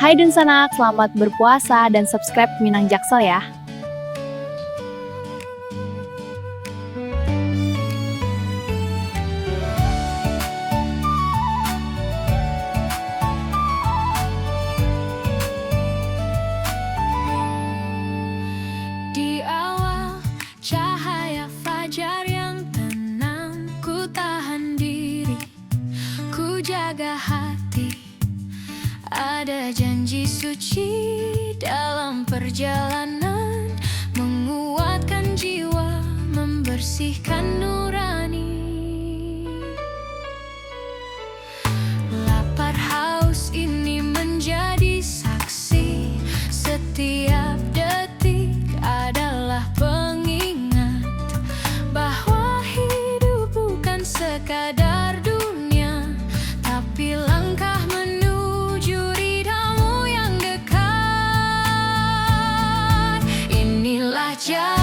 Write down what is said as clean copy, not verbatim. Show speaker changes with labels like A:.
A: Hai Dunsanak, selamat berpuasa dan subscribe Minang Jaksel ya.
B: Di awal cahaya fajar yang tenang, ku tahan diri, ku jaga hati. Ada janji suci dalam perjalanan, menguatkan jiwa, membersihkan nurani. Lapar haus ini menjadi saksi, setiap detik adalah pengingat bahwa hidup bukan sekadar dunia, tapi langkah menuju ridhamu yang dekat. Inilah jalan